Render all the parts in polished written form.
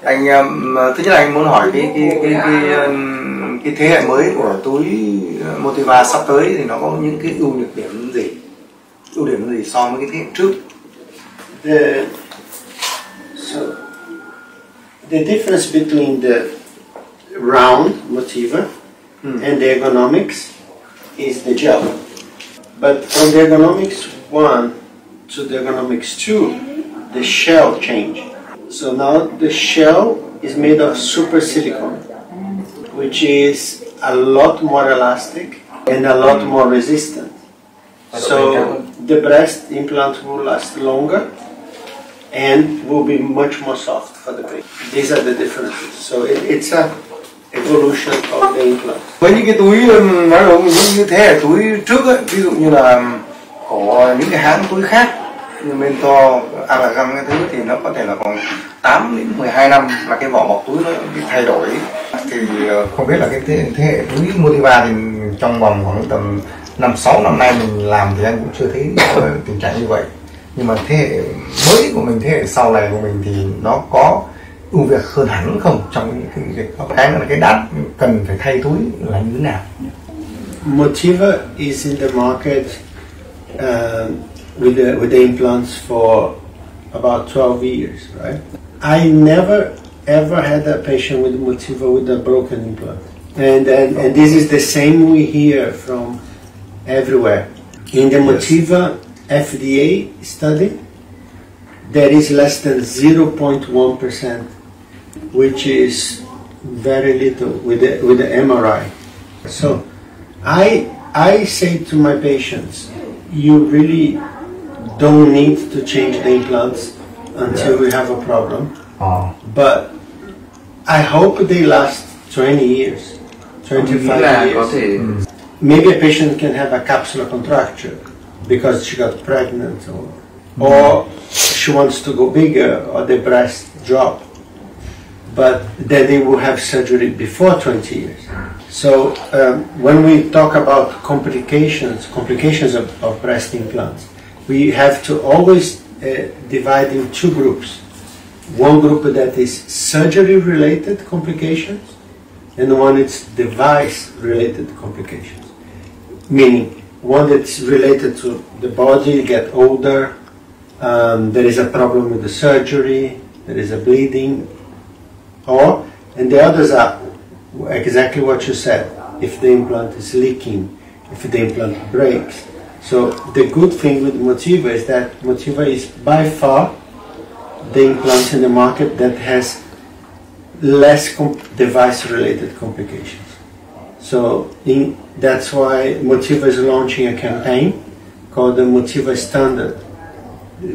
Anh thứ nhất là anh muốn hỏi cái thế hệ mới của túi Motiva sắp tới thì nó có những cái ưu nhược điểm gì, so với cái thế hệ trước? The difference between the round Motiva and the ergonomics is the gel. But from the ergonomics 1 to the ergonomics 2, the shell changed. So now the shell is made of super silicone, which is a lot more elastic and a lot more resistant. So the breast implant will last longer and will be much more soft for the patient. These are the differences. So it's a evolution of the implant. Với những cái túi nói đúng như thế hệ túi trước ấy, ví dụ như là có những cái hãng túi khác như Mentor, Allergan cái thứ thì nó có thể là còn 8 đến 12 năm là cái vỏ bọc túi nó bị thay đổi. Thì không biết là cái thế hệ túi Motiva thì trong vòng khoảng tầm 5-6 năm nay mình làm thì anh cũng chưa thấy tình trạng như vậy. Nhưng mà thế hệ mới của mình, thế hệ sau này của mình thì nó có ưu việt hơn hẳn không trong những cái việc cái đắt cần phải thay túi là như thế nào? Motiva is in the market with the implants for about 12 years, right? I never ever had a patient with Motiva with a broken implant, and this is the same we hear from everywhere. In the Motiva FDA study, there is less than 0.1%, which is very little with the MRI. So I say to my patients, you really don't need to change the implants until we have a problem. But I hope they last 20 years, 25 years. Maybe a patient can have a capsular contracture because she got pregnant, or she wants to go bigger, or the breast drop. But then they will have surgery before 20 years. So when we talk about complications of breast implants, we have to always divide in two groups. One group that is surgery-related complications, and one is device-related complications. Meaning, one that's related to the body, you get older, there is a problem with the surgery, there is a bleeding, and the others are exactly what you said. If the implant is leaking, if the implant breaks. So the good thing with Motiva is that Motiva is by far the implant in the market that has less device-related complications. So that's why Motiva is launching a campaign called the Motiva Standard,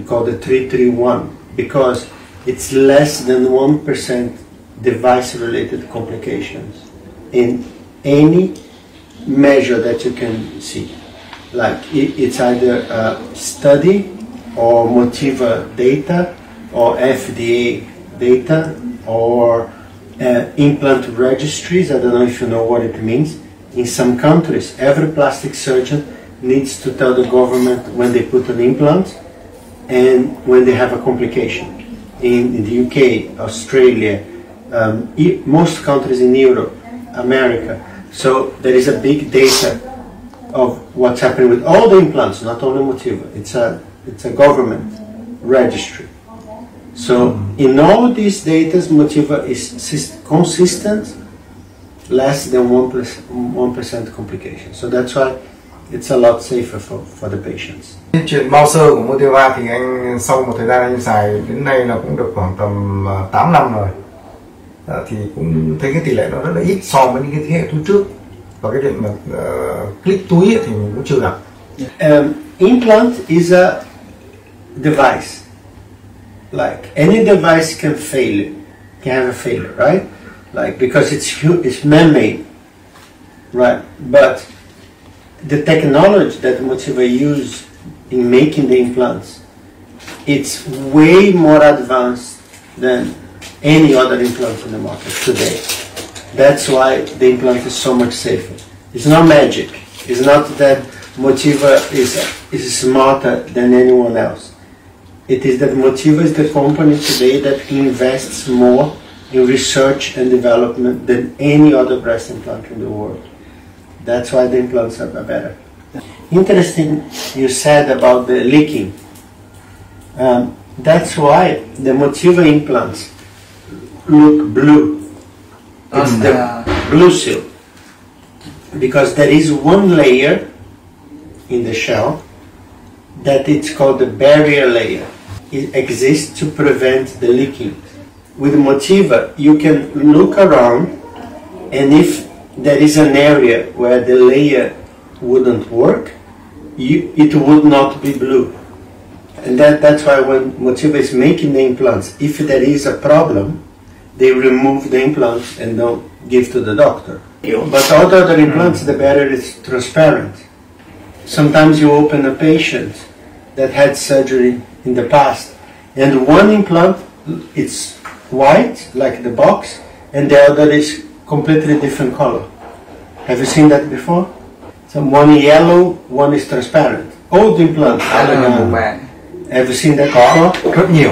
called the 331, because it's less than 1% device-related complications in any measure that you can see. Like it's either a study or Motiva data or FDA data or implant registries. I don't know if you know what it means. In some countries, every plastic surgeon needs to tell the government when they put an implant and when they have a complication. In the UK, Australia, most countries in Europe, America. So there is a big data of what's happening with all the implants, not only Motiva. It's a government registry. So in all these data, Motiva is consistent, less than 1% complication. So that's why it's a lot safer for the patients. Chuyện bao sơ của Motiva thì anh sau một thời gian anh xài đến nay là cũng được khoảng tầm 8 năm rồi. Thì cũng thấy cái tỷ lệ nó rất là ít so với những cái thế hệ túi trước, và cái chuyện mà click túi thì mình cũng chưa gặp. Implant is a device. Like any device can fail, can have a failure, right? Like because it's man-made, right? But the technology that Motiva use in making the implants, it's way more advanced than any other implant in the market today. That's why the implant is so much safer. It's not magic. It's not that Motiva is smarter than anyone else. It is that Motiva is the company today that invests more in research and development than any other breast implant in the world. That's why the implants are better. Interesting you said about the leaking. That's why the Motiva implants look blue. It's the blue seal. Because there is one layer in the shell that it's called the barrier layer. It exists to prevent the leaking. With Motiva, you can look around, and if there is an area where the layer wouldn't work, it would not be blue. And that's why when Motiva is making the implants, if there is a problem, they remove the implants and don't give to the doctor. But all the other implants, the barrier is transparent. Sometimes you open a patient that had surgery in the past, and one implant, it's white, like the box, and the other is completely different color. Have you seen that before? So one yellow, one is transparent. Old implant, have you seen that before? Rất nhiều.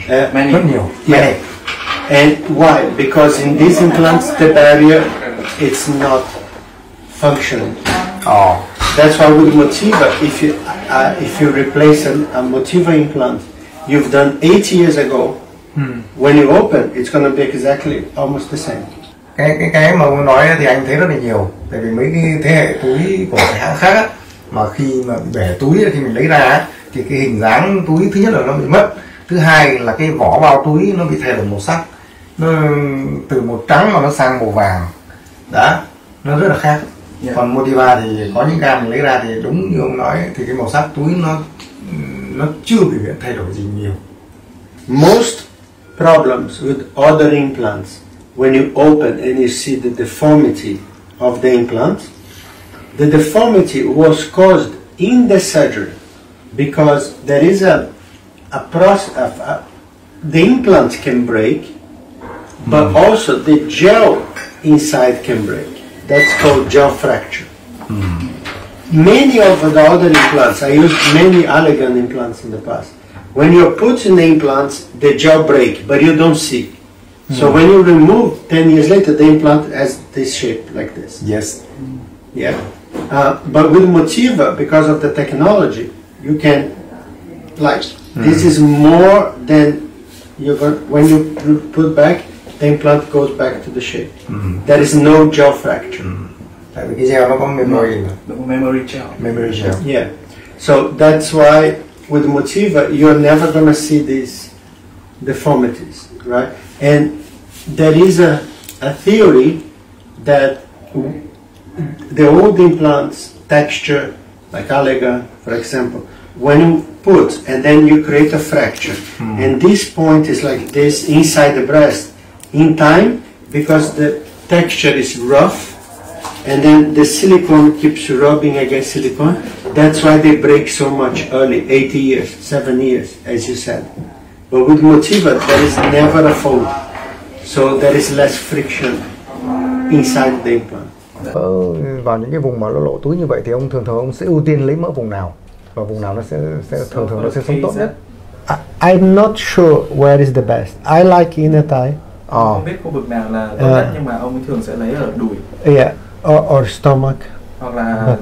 Rất nhiều. Yeah. And why? Because in these implants, the barrier, it's not functioning. Oh. That's why with Motiva, if you replace a Motiva implant you've done 8 years ago, when you open, it's going to be exactly almost the same. Cái mà ông nói thì anh thấy rất là nhiều. Tại vì mấy cái thế hệ túi của cái hãng khác á, mà khi mà bể túi khi mình lấy ra á, thì cái hình dáng túi thứ nhất là nó bị mất, thứ hai là cái vỏ bao túi nó bị thay đổi màu sắc, nó từ màu trắng mà nó sang màu vàng, đó, nó rất là khác. Còn Motiva thì có những ca mình lấy ra thì đúng như ông nói thì cái màu sắc túi nó chưa biểu hiện thay đổi gì nhiều. Most problems with other implants, when you open and you see the deformity of the implant, the deformity was caused in the surgery because there is a process. The implant can break, but also the gel inside can break. That's called gel fracture. Many of the other implants, I used many Allergan implants in the past. When you're putting the implants, the gel break, but you don't see. So when you remove, 10 years later, the implant has this shape like this. Yes. Yeah. But with Motiva, because of the technology, you can, like, this is more than when you put back, the implant goes back to the shape. There is no gel fracture. Tại vì cái gel nó có memory. Memory gel. Memory gel. Yeah. So that's why with Motiva, you're never going to see these deformities, right? And there is a theory that the old implants texture, like Allergan, for example, when you put and then you create a fracture, and this point is like this inside the breast, in time, because the texture is rough, and then the silicone keeps rubbing against silicone, that's why they break so much early, 80 years, 7 years, as you said. But with Motiva, there is never a fold, so there is less friction inside the implant. Vào những cái vùng mà nó lộ túi như vậy thì ông thường ông sẽ ưu tiên lấy mỡ vùng nào, và vùng nào nó sẽ thường nó sẽ sống tốt nhất? I'm not sure where is the best. I like inner thigh. Không biết khu vực nào là tốt nhất, nhưng mà ông thường sẽ lấy ở đùi. Yeah, or stomach. Hoặc là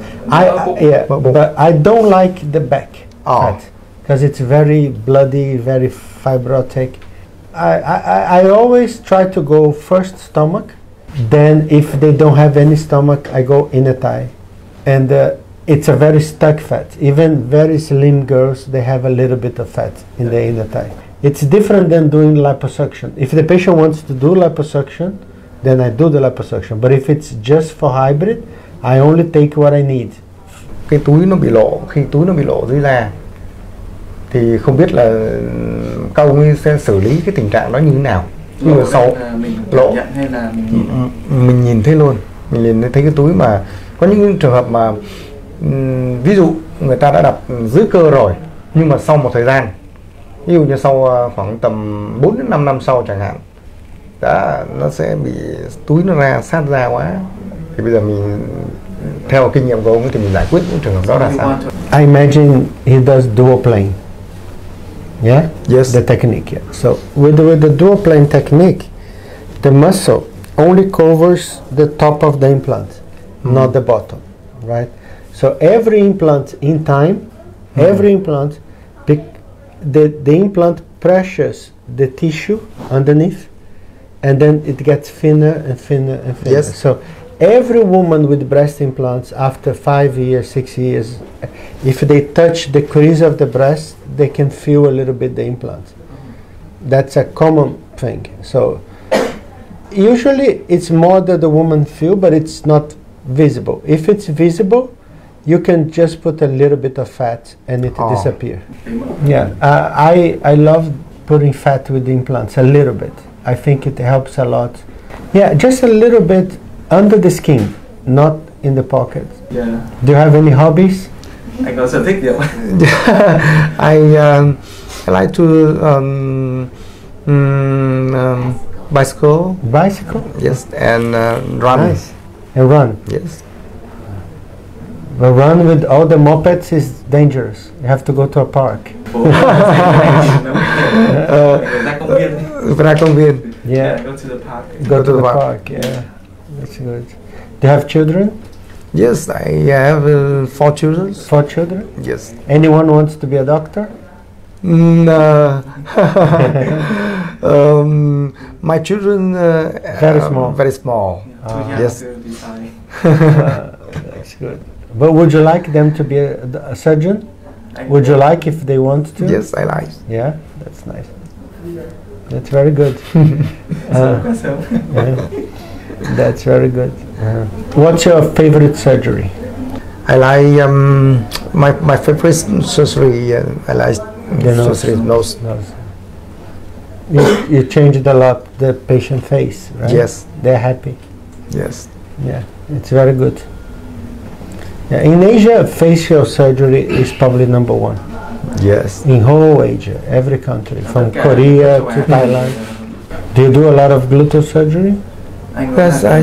but I don't like the back part because it's very bloody, very fibrotic. I always try to go first stomach, then if they don't have any stomach, I go inner thigh, and it's a very stuck fat. Even very slim girls, they have a little bit of fat in the inner thigh. It's different than doing liposuction. If the patient wants to do liposuction, then I do the liposuction. But if it's just for hybrid, I only take what I need. Cái túi nó bị lộ, khi túi nó bị lộ dưới da thì không biết là các ông ấy sẽ xử lý cái tình trạng đó như thế nào. Nhưng mà sau lộ hay là mình nhìn thấy luôn, mình nhìn thấy cái túi mà có những trường hợp mà ví dụ người ta đã đập dưới cơ rồi, nhưng mà sau một thời gian, ví dụ như sau khoảng tầm 4 đến 5 năm sau chẳng hạn, nó sẽ bị túi nó ra sát da quá, thì bây giờ mình theo kinh nghiệm của ông ấy thì mình giải quyết những trường hợp đó là sao? I imagine he does dual plane. Yeah? Yes. The technique. Yeah. So with the dual plane technique, the muscle only covers the top of the implant, not the bottom, right? So every implant in time, every implant, the implant pressures the tissue underneath, and then it gets thinner and thinner and thinner. Yes. So every woman with breast implants, after 5 years, 6 years, if they touch the crease of the breast, they can feel a little bit the implant. That's a common thing. So usually it's more that the woman feel, but it's not visible. If it's visible, you can just put a little bit of fat and it disappear. Yeah, I love putting fat with the implants, a little bit. I think it helps a lot. Yeah, just a little bit under the skin, not in the pocket. Yeah. Do you have any hobbies? Anh có sở thích gì không? I like to bicycle. Bicycle? Yes, and run. Nice. And run. Yes. But run with all the mopeds is dangerous. You have to go to a park. Ra công viên. Yeah. Go to the park. Go to the park. Yeah. That's good. Do you have children? Yes, I have 4 children. 4 children? Yes. Anyone wants to be a doctor? My children Very small. Very small. Yes. That's good. But would you like them to be a surgeon? Would you like if they want to? Yes, I like. Yeah, that's nice. That's very good. That's very good. What's your favorite surgery? I like my favorite surgery. I like surgery nose. You changed a lot the patient face, right? Yes. They're happy. Yes. Yeah, it's very good. Yeah, in Asia, facial surgery is probably number 1. Yes. In whole Asia, every country, from Korea to Thailand. Do you do a lot of gluteal surgery? Yes, I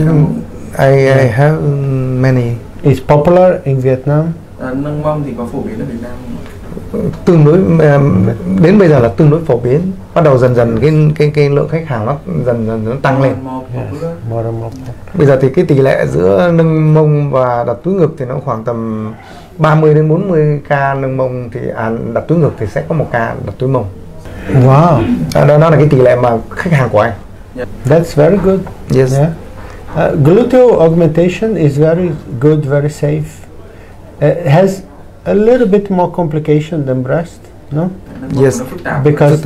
have many. It's popular in Vietnam. Nâng mông thì có phổ biến ở Việt Nam không? Tương đối đến bây giờ là tương đối phổ biến. Bắt đầu dần dần cái lượng khách hàng nó dần nó tăng lên. More and more. Bây giờ thì cái tỷ lệ giữa nâng mông và đặt túi ngực thì nó khoảng tầm 30 đến 40 ca nâng mông thì đặt túi ngực thì sẽ có 1 ca đặt túi mông. Wow. Đó là cái tỷ lệ mà khách hàng của anh. That's very good. Yes. Yeah. Gluteal augmentation is very good, very safe. It has a little bit more complication than breast, no? Yes. Because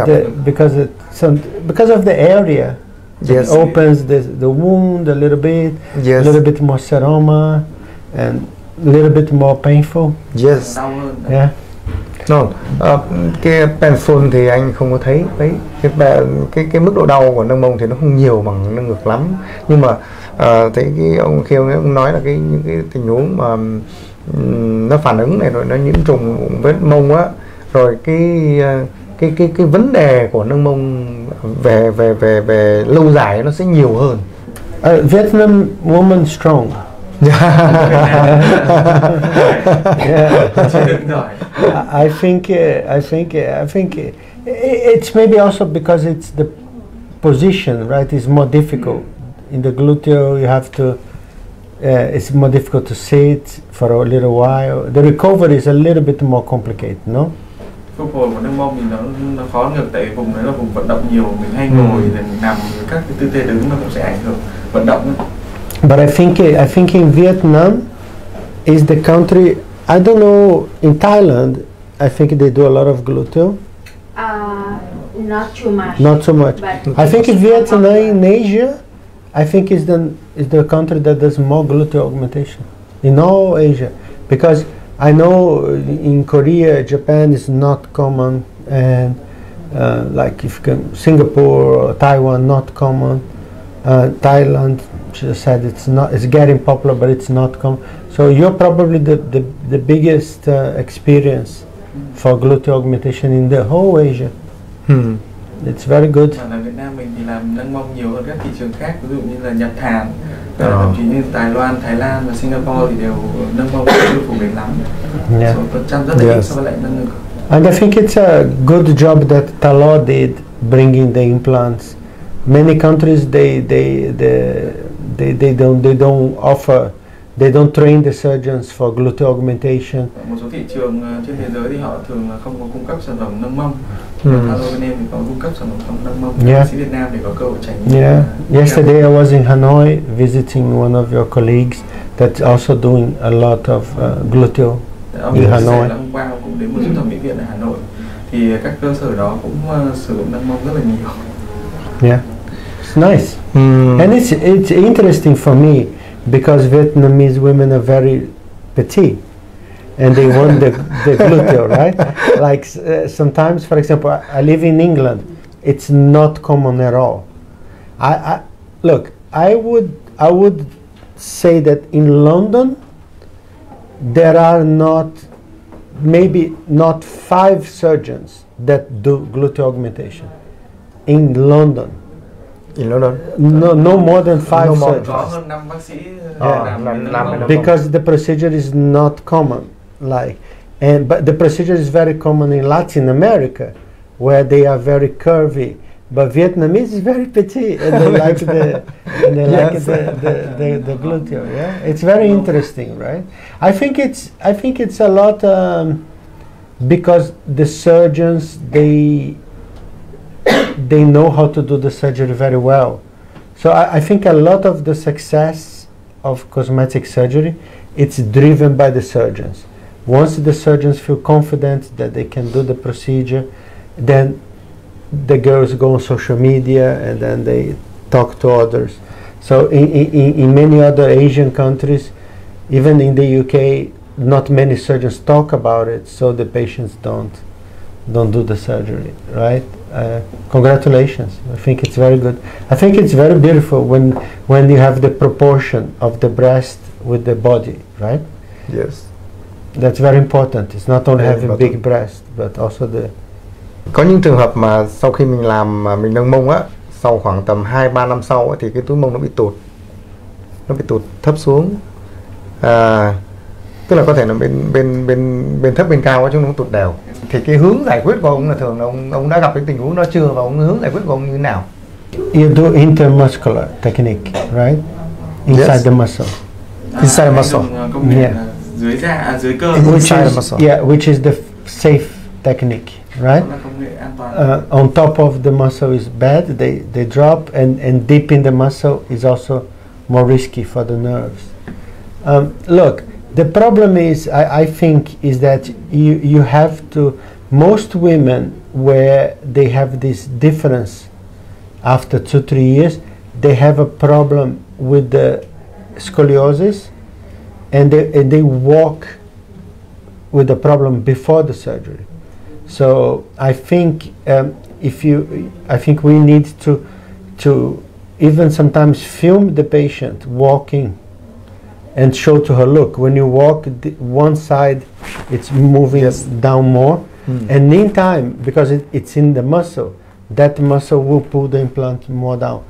of the area. Yes. It opens the wound a little bit. Yes. A little bit more seroma and a little bit more painful. Yes. Đau hơn. Yeah. No, cái painful thì anh không có thấy đấy. Cái mức độ đau của nâng mông thì nó không nhiều bằng nâng ngực lắm. Nhưng mà thấy cái ông nói là những cái tình huống mà nó phản ứng này rồi nó nhiễm trùng vết mông á, rồi cái vấn đề của nâng mông về lâu dài nó sẽ nhiều hơn. Vietnam woman strong. I think it's maybe also because it's the position, right? It's more difficult. In the gluteal, you have to. It's more difficult to sit for a little while. The recovery is a little bit more complicated, no? Phục hồi của nâng mông thì nó khó ngược, tại vùng đấy là vùng vận động nhiều, mình hay ngồi thì nằm, các cái tư thế đứng nó cũng sẽ ảnh hưởng vận động. But I think in Vietnam is the country. I don't know in Thailand. I think they do a lot of gluteal. Not too much. Not so much. But I think in Vietnam, in Asia, I think is the country that does more gluteal augmentation in all Asia, because I know in Korea, Japan is not common, and like if you can, Singapore or Taiwan not common. Thailand, she said it's getting popular, but it's not common. So you're probably the biggest experience for gluteal augmentation in the whole Asia. It's very good. Ở Việt Nam mình thì làm nâng mông nhiều hơn các thị trường khác, ví dụ như là Nhật, Hàn, thậm chí như Đài Loan, Thái Lan và Singapore thì đều nâng mông chưa phổ biến lắm. Yeah. Số phần trăm rất là ít so với lại nâng ngực. And I think it's a good job that Talor did bringing the implants, Many countries they don't offer, they don't train the surgeons for gluteal augmentation. Một số thị trường trên thế giới thì họ thường là không có cung cấp sản phẩm nâng mông. Hello bên em thì có cung cấp sản phẩm nâng mông. Bác sĩ Việt Nam thì có cơ hội trải nghiệm. Yeah. Yesterday I was in Hanoi visiting one of your colleagues that's also doing a lot of gluteal in Hanoi. Hôm qua cũng đến một trung tâm mỹ viện ở Hà Nội. Thì các cơ sở đó cũng sử dụng nâng mông rất là nhiều. Yeah, it's nice. And it's interesting for me because Vietnamese women are very petite and they want the gluteal, right? Like sometimes, for example, I live in England. It's not common at all. I would say that in London there are maybe not 5 surgeons that do gluteal augmentation in London. In London? No more than 5 surgeons. Có hơn 5 bác sĩ because the procedure is not common, but the procedure is very common in Latin America, where they are very curvy. But Vietnamese is very petite, and they like the gluteal. Yeah, it's very interesting, right? I think it's a lot because the surgeons they know how to do the surgery very well. So I think a lot of the success of cosmetic surgery, it's driven by the surgeons. Once the surgeons feel confident that they can do the procedure, then the girls go on social media and then they talk to others. So in many other Asian countries, even in the UK, not many surgeons talk about it, so the patients don't do the surgery, right? Congratulations. I think it's very good. I think it's very beautiful when you have the proportion of the breast with the body, right? Yes. That's very important. It's not only having big breast, but also the... Có những trường hợp mà sau khi mình làm mình nâng mông á, sau khoảng tầm 2-3 năm sau thì cái túi mông nó bị tụt thấp xuống. Tức là có thể là bên thấp bên cao chứ nó không tụt đều. Thì cái hướng giải quyết của ông là thường là ông đã gặp cái tình huống đó chưa và hướng giải quyết của ông như thế nào? You do intermuscular technique, right? Inside the muscle. Inside the muscle. Yeah. Dưới cơ. Which is the safe technique, right? On top of the muscle is bad. They drop, and deep in the muscle is also more risky for the nerves. Look. The problem is, I think, is that you have to, most women where they have this difference after 2-3 years, they have a problem with the scoliosis, and they walk with the problem before the surgery. So I think I think we need to even sometimes film the patient walking and show to her, look, when you walk, one side it's moving down more, and in time, because it's in the muscle, that muscle will pull the implant more down.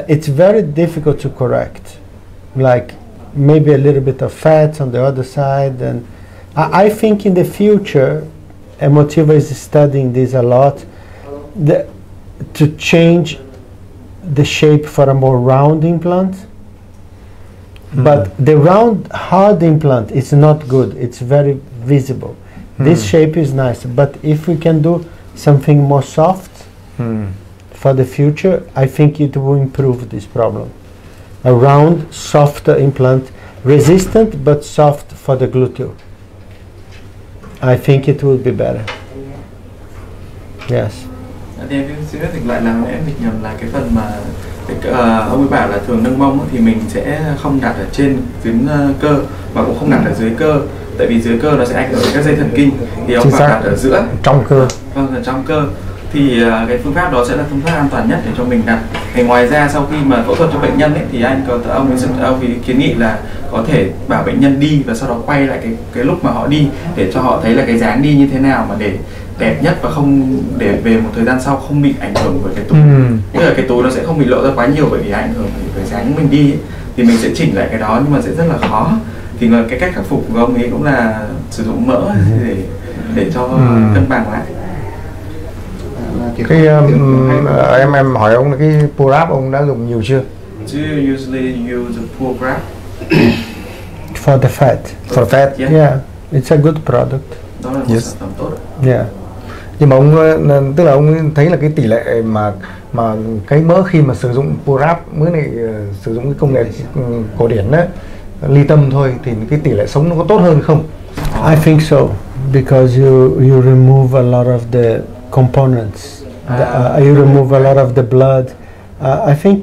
It's very difficult to correct, like maybe a little bit of fat on the other side, and I think in the future, Emotiva is studying this a lot, to change the shape for a more round implant. But the round hard implant is not good. It's very visible. This shape is nice, but if we can do something more soft for the future, I think it will improve this problem. A round, softer implant, resistant but soft for the gluteal. I think it will be better. Yes. Thì em xin phép dịch lại là em dịch nhầm là cái phần mà ông ấy bảo là thường nâng mông thì mình sẽ không đặt ở trên tuyến cơ và cũng không đặt ở dưới cơ, tại vì dưới cơ nó sẽ ảnh hưởng đến các dây thần kinh, thì ông bảo đặt ở giữa trong cơ. Vâng, ở trong cơ thì cái phương pháp đó sẽ là phương pháp an toàn nhất để cho mình đặt. Thì ngoài ra sau khi mà phẫu thuật cho bệnh nhân ấy, thì ông ấy kiến nghị là có thể bảo bệnh nhân đi và sau đó quay lại cái lúc mà họ đi để cho họ thấy là cái dáng đi như thế nào mà để đẹp nhất và không để về một thời gian sau không bị ảnh hưởng bởi cái túi. Tức là cái túi nó sẽ không bị lộ ra quá nhiều bởi vì ảnh hưởng bởi dáng mình đi ấy. Thì mình sẽ chỉnh lại cái đó nhưng mà sẽ rất là khó. Thì cái cách khắc phục của ông ấy cũng là sử dụng mỡ để cho cân bằng lại. Cái em hỏi ông là cái ProWrap ông đã dùng nhiều chưa? Do you usually use a ProWrap? For the fat. For fat. Yeah, it's a good product. Đó là một Yes. sản phẩm tốt. Yeah. Nhưng mà ông tức là ông thấy là cái tỷ lệ mà cái mỡ khi mà sử dụng ProWrap mới này sử dụng cái công nghệ cổ điển đấy, ly tâm thôi, thì cái tỷ lệ sống nó có tốt hơn không? I think so, because you remove a lot of the components. You remove a lot of the blood. I think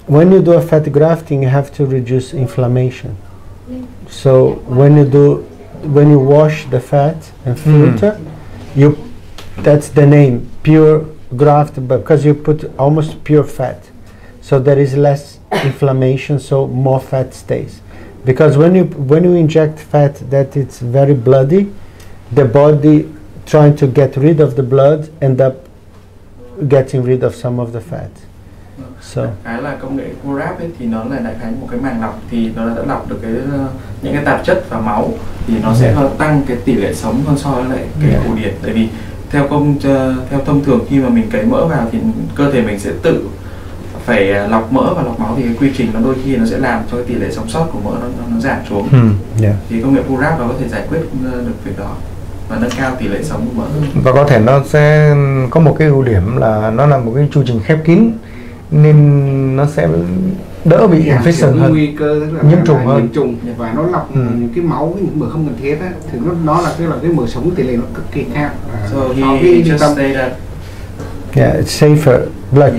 when you do a fat grafting, you have to reduce inflammation. So when you wash the fat and filter, that's the name, pure graft, because you put almost pure fat. So there is less inflammation, so more fat stays. Because when you inject fat that it's very bloody, the body trying to get rid of the blood end up getting rid of some of the fat. So Cái là công nghệ ProWrap ấy, thì nó là đại khái một cái màng lọc, thì nó đã lọc được những cái tạp chất vào máu, thì nó sẽ tăng cái tỷ lệ sống hơn so với lại cái cổ điển. Tại vì theo thông thường khi mà mình cấy mỡ vào thì cơ thể mình sẽ tự phải lọc mỡ và lọc máu, thì cái quy trình nó đôi khi nó sẽ làm cho cái tỷ lệ sống sót của mỡ nó giảm xuống. Thì công nghệ ProWrap nó có thể giải quyết được việc đó và nâng cao tỷ lệ sống của mỡ. Và có thể nó sẽ có một cái ưu điểm là nó là một cái chu trình khép kín, nên nó sẽ đỡ bị infection hơn, nguy cơ tức là nhiễm trùng hơn, nhiễm trùng, và nó lọc những cái máu, những mỡ không cần thiết á, thì nó là cái mỡ sống tỷ lệ nó cực kỳ cao. So he just say that. yeah, it's safer. Like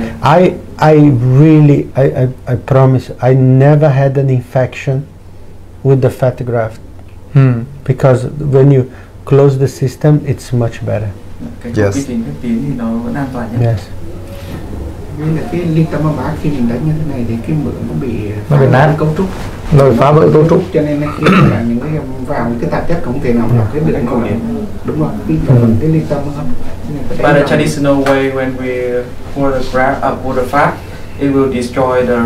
I really I promise I never had an infection with the fat graft, because when you close the system, it's much better. Cái quy trình khép kín thì nó vẫn an toàn nhất. Yes. Nên là cái ly tâm âm ác khi mình đánh như thế này thì cái mỡ nó bị nát, cấu trúc, rồi phá vỡ cấu trúc, cho nên nó khiến là những cái vào những cái tạp chất không thể nào lọc hết được. Đúng rồi, cái ly tâm không. By the traditional way, when we pour the fat, it will destroy the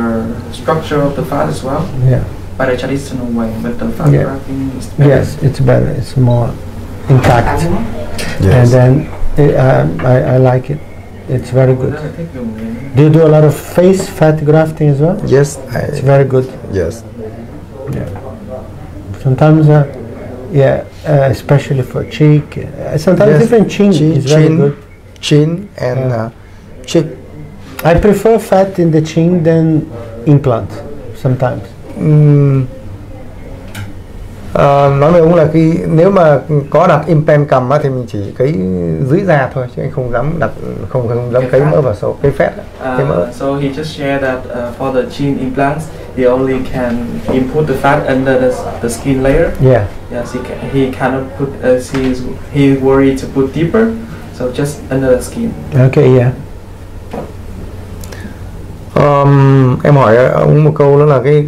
structure of the fat as well. Yeah. By the traditional way, but the fat grafting is better. Yes, it's better. It's more intact. Yes. And then I like it. It's very good. Do you do a lot of face fat grafting as well? Yes, It's very good. Yes. Yeah. Sometimes, especially for cheek. Sometimes Yes. even chin is very good. Chin and cheek. I prefer fat in the chin than implant. Sometimes. Nói với ông là nếu mà có đặt implant cầm á, thì mình chỉ cấy dưới da thôi, chứ anh không dám đặt, không dám cấy mỡ vào sâu, cấy fat, cấy mỡ. So he just shared that for the chin implants, he only can input the fat under the skin layer. Yeah. Yes, he cannot put. He worried to put deeper, so just under the skin. Okay. Yeah. Em hỏi ông một câu đó là cái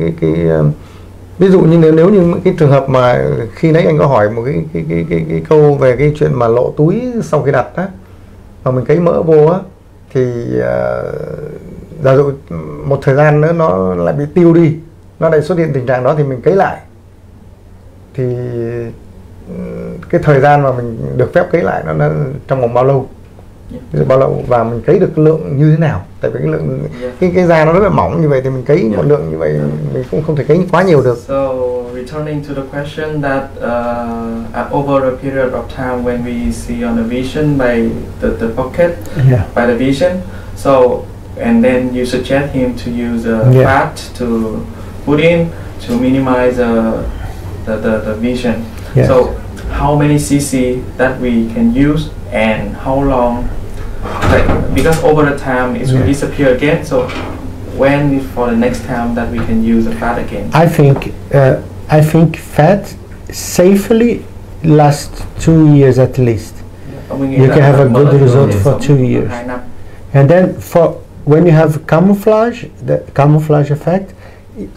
ví dụ như nếu như cái trường hợp mà khi nãy anh có hỏi một cái câu về cái chuyện mà lộ túi sau khi đặt á, mà mình cấy mỡ vô á, thì giả dụ một thời gian nữa nó lại bị tiêu đi, nó lại xuất hiện tình trạng đó, thì mình cấy lại, thì cái thời gian mà mình được phép cấy lại nó trong vòng bao lâu, bao lâu, và mình cấy được lượng như thế nào? Tại vì cái lượng cái da nó rất là mỏng như vậy, thì mình cấy một lượng như vậy mình cũng không thể cấy quá nhiều được. So returning to the question that over a period of time when we see on the vision by the pocket, by the vision, so and then you suggest him to use fat to put in to minimize the vision. So how many cc that we can use and how long? Like, because over the time it will disappear again. So when for the next time that we can use the fat again? I think fat safely lasts 2 years at least. You can have a good result for 2 years. And then for when you have camouflage, the camouflage effect,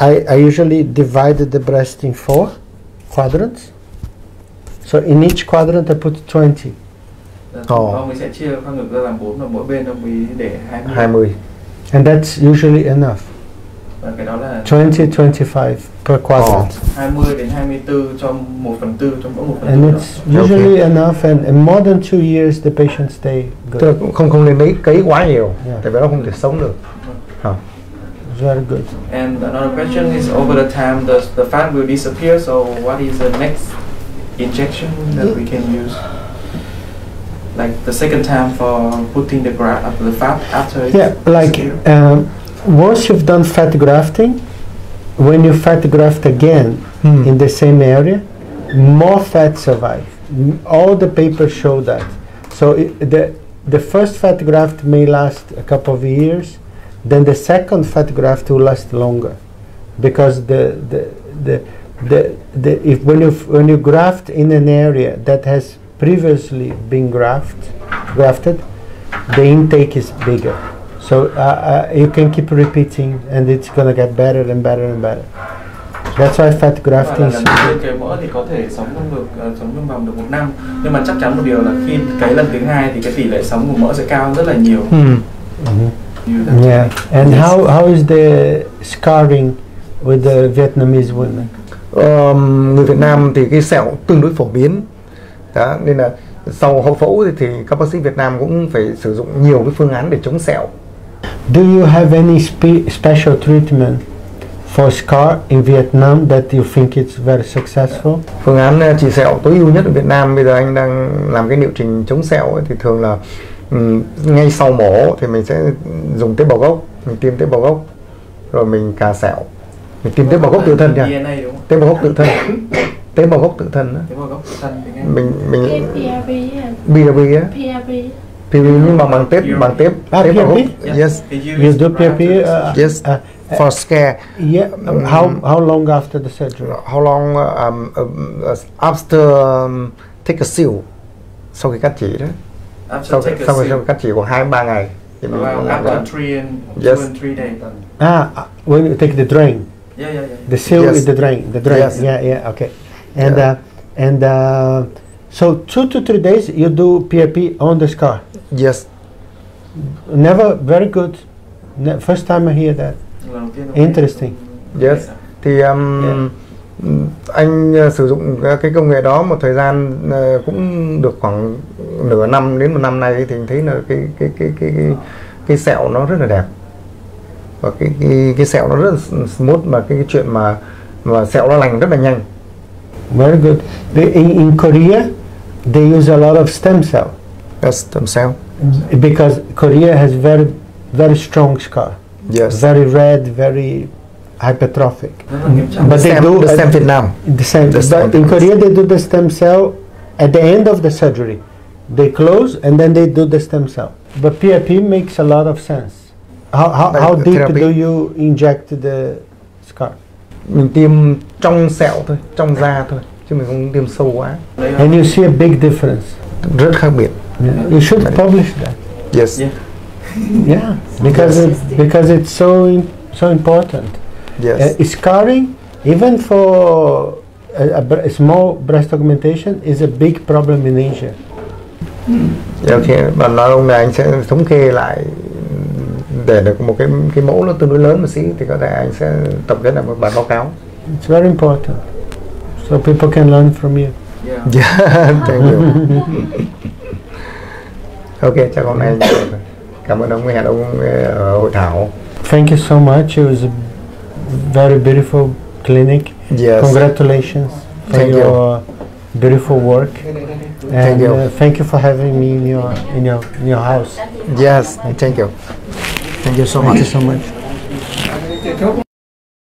I usually divide the breast in 4 quadrants. So in each quadrant I put 20. Ông ấy sẽ chia khoang ngực ra làm 4 và mỗi bên ông ấy để 20. And that's usually enough. Và cái đó là 20-25 per quadrant. 20 đến 24 cho 1/4 trong mỗi 1/4. And it's usually enough, and in more than 2 years the patient stay Tức good. là cũng không nên lấy cấy quá nhiều, Yeah. tại vì nó không thể sống được. It's very good. And another question is, over the time the fat will disappear, so what is the next injection that we can use? Like the second time for putting the fat after it Yeah, like disappears? once you've done fat grafting, when you fat graft again in the same area, more fat survive. All the papers show that. So the first fat graft may last a couple of years, then the second fat graft will last longer, because if when you graft in an area that has previously been grafted, the intake is bigger. So you can keep repeating, and it's gonna get better and better and better. That's why fat grafting is. Cái mỡ thì có thể sống trong vòng được 1 năm, nhưng mà chắc chắn một điều là khi cấy lần thứ 2 thì cái tỷ lệ sống của mỡ sẽ cao hơn rất là nhiều. Yeah, and how is the scarring with the Vietnamese women? Người Việt Nam thì cái sẹo tương đối phổ biến, đó, nên là sau hậu phẫu thì các bác sĩ Việt Nam cũng phải sử dụng nhiều cái phương án để chống sẹo. Do you have any special treatment for scar in Vietnam that you think it's very successful? Phương án trị sẹo tối ưu nhất ở Việt Nam bây giờ anh đang làm cái liệu trình chống sẹo ấy, thì thường là ngay sau mổ thì mình sẽ dùng tế bào gốc, mình tiêm tế bào gốc, rồi mình cà sẹo, mình tiêm tế bào gốc tự thân nha, tế bào gốc tự thân, tế bào gốc tự thân đó. Tế bào gốc tự thân thì mình PRP á. PRP nhưng mà bằng tế bào gốc. Yes. You do PRP? Yes. For scare. Yeah. How long after the surgery? How long after take a seal? Sau khi cắt chỉ đó. Sau khi cắt chỉ khoảng 2-3 ngày. After 3 and 3 days. When you take the drain. Yeah. The seal Yes. is the drain. The drain. Yes. Yeah. Okay. And so 2 to 3 days you do PRP on the scar. Yes. Never. Very good. First time I hear that. Interesting. Yes. Thì anh sử dụng cái công nghệ đó một thời gian cũng được khoảng nửa năm đến 1 năm nay, thì thấy là cái sẹo nó rất là đẹp, và cái sẹo nó rất là smooth, mà cái chuyện mà sẹo nó lành rất là nhanh. Very good. In Korea, they use a lot of stem cell. Yes, stem cell. Because Korea has very strong scar. Yes. Very red, very hypertrophic. But they do the stem Vietnam. The same. But in Korea, they do the stem cell at the end of the surgery. They close and then they do the stem cell. But PRP makes a lot of sense. How deep therapy. do you inject the scar? Mình tiêm trong sẹo thôi, trong da thôi, chứ mình không tiêm sâu quá. And you see a big difference. Rất khác biệt. Yeah. You should publish that. Yes. Yeah, because it's so important. Yes. Scarring, even for a small breast augmentation, is a big problem in Asia. Okay. Và nói ông này anh sẽ thống kê lại để được một cái mẫu nó tương đối lớn một xí, thì có thể anh sẽ tập kết lại một bản báo cáo. It's very important, so people can learn from you. Yeah, thank you. Ok, chắc hôm nay cảm ơn ông, hẹn ông ở hội thảo. Thank you so much. It was a very beautiful clinic. Yes. Congratulations for Thank your beautiful work. Thank you. Thank you for having me in your house. Yes, thank you. Thank you so much. Thank you so much.